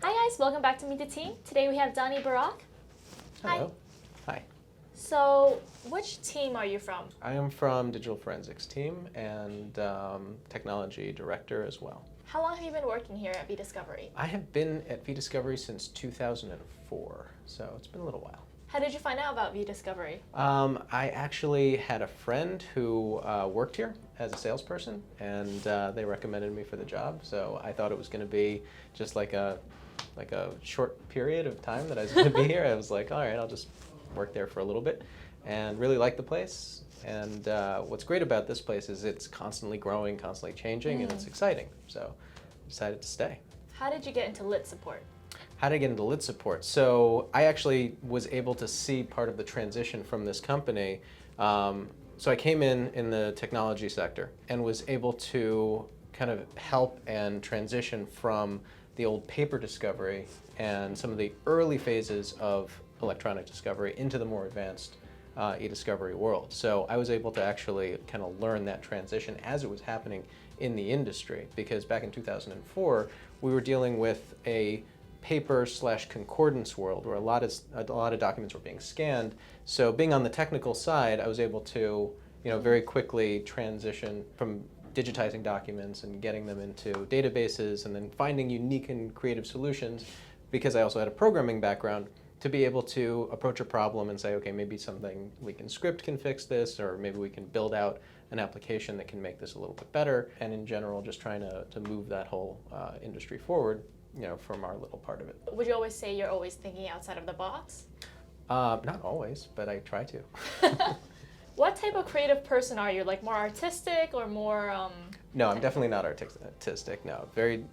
Hi guys, welcome back to Meet the Team. Today we have Daniel Barak. Hello. Hi. So, which team are you from? I am from Digital Forensics team and technology director as well. How long have you been working here at eDiscovery? I have been at eDiscovery since 2004, so it's been a little while. How did you find out about eDiscovery? I actually had a friend who worked here as a salesperson, and they recommended me for the job. So I thought it was going to be just like a short period of time that I was going to be here. I was like, all right, I'll just work there for a little bit, and really like the place. And what's great about this place is it's constantly growing, constantly changing, and it's exciting. So I decided to stay. How did you get into lit support? How did I get into lit support? So I actually was able to see part of the transition from this company. So I came in the technology sector and was able to kind of help and transition from the old paper discovery and some of the early phases of electronic discovery into the more advanced eDiscovery world. So I was able to actually kind of learn that transition as it was happening in the industry, because back in 2004 we were dealing with a paper/concordance world where a lot of documents were being scanned. So being on the technical side, I was able to very quickly transition from digitizing documents and getting them into databases and then finding unique and creative solutions, because I also had a programming background, to be able to approach a problem and say, okay, maybe something we can script can fix this, or maybe we can build out an application that can make this a little bit better. And in general, just trying to move that whole industry forward, from our little part of it. Would you always say you're always thinking outside of the box? Not always, but I try to. What type of creative person are you? Like more artistic or more No, I'm definitely not artistic. No, very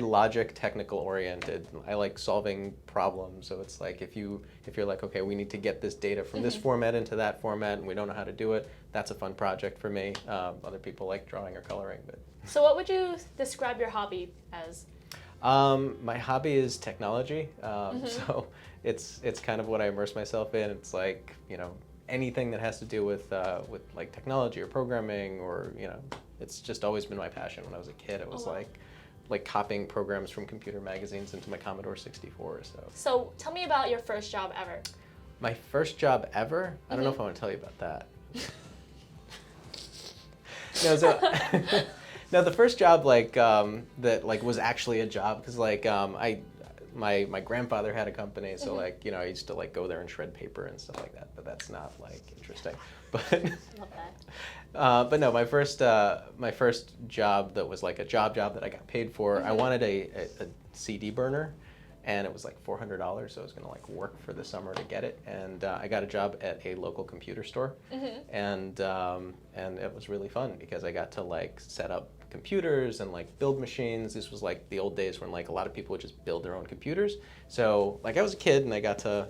logic, technical oriented. I like solving problems. So it's like if you're like, okay, we need to get this data from this format into that format, and we don't know how to do it, that's a fun project for me. Other people like drawing or coloring, but. So what would you describe your hobby as? My hobby is technology. So it's kind of what I immerse myself in. It's like, anything that has to do with like technology or programming, or it's just always been my passion. When I was a kid, it was like copying programs from computer magazines into my Commodore 64. So tell me about your first job ever. My first job ever? I don't know if I want to tell you about that. No, so no, the first job that was actually a job, because my grandfather had a company, so I used to go there and shred paper and stuff like that. But that's not interesting. But Love that. But no, my first job that was like a job that I got paid for. I wanted a CD burner, and it was like $400, so I was gonna work for the summer to get it. And I got a job at a local computer store, and it was really fun because I got to set up computers and build machines. This was the old days when a lot of people would just build their own computers. So I was a kid and I got to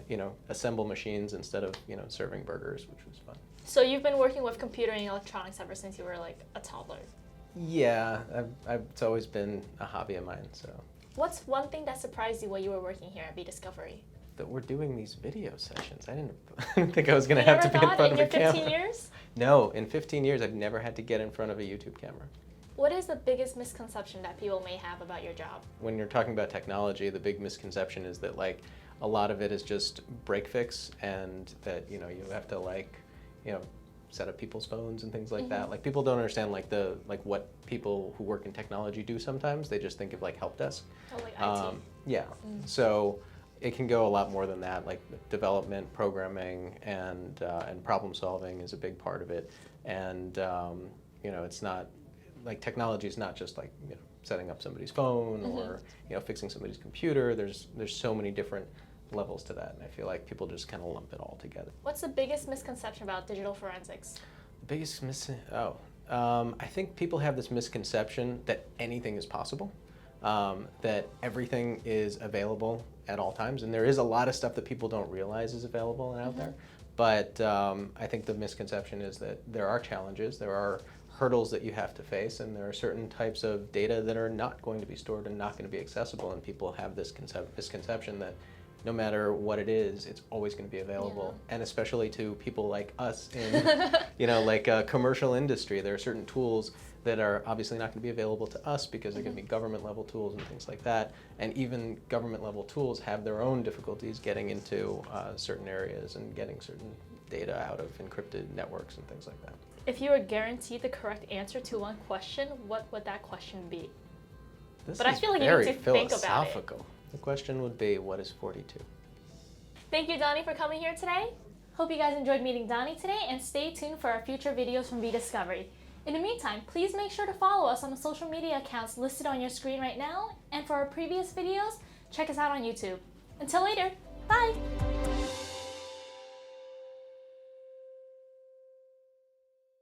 assemble machines instead of serving burgers, which was fun. So you've been working with computer and electronics ever since you were a toddler? Yeah, it's always been a hobby of mine. So. What's one thing that surprised you while you were working here at eDiscovery? That we're doing these video sessions. I didn't think I was going to have to be in front of a camera. In your 15 years? No, in 15 years I've never had to get in front of a YouTube camera. What is the biggest misconception that people may have about your job? When you're talking about technology, the big misconception is that a lot of it is just break fix, and that you have to set up people's phones and things like that. People don't understand what people who work in technology do sometimes. They just think of help desk. Oh, IT. Yeah. So it can go a lot more than that. Development, programming, and problem solving is a big part of it. And it's not technology is not just setting up somebody's phone or fixing somebody's computer. There's so many different levels to that, and I feel like people just kind of lump it all together. What's the biggest misconception about digital forensics? The biggest I think people have this misconception that anything is possible, that everything is available at all times, and there is a lot of stuff that people don't realize is available and out there. But I think the misconception is that there are challenges, there are hurdles that you have to face, and there are certain types of data that are not going to be stored and not going to be accessible, and people have this misconception that no matter what it is, it's always going to be available. And especially to people like us in, commercial industry, there are certain tools that are obviously not going to be available to us because they're going to be government level tools and things like that. And even government level tools have their own difficulties getting into certain areas and getting certain data out of encrypted networks and things like that. If you were guaranteed the correct answer to one question, what would that question be? This But is I feel like you very need to think about it. philosophical. The question would be, what is 42? Thank you, Danie, for coming here today. Hope you guys enjoyed meeting Danie today, and stay tuned for our future videos from eDiscovery. In the meantime, please make sure to follow us on the social media accounts listed on your screen right now, and for our previous videos, check us out on YouTube. Until later, bye!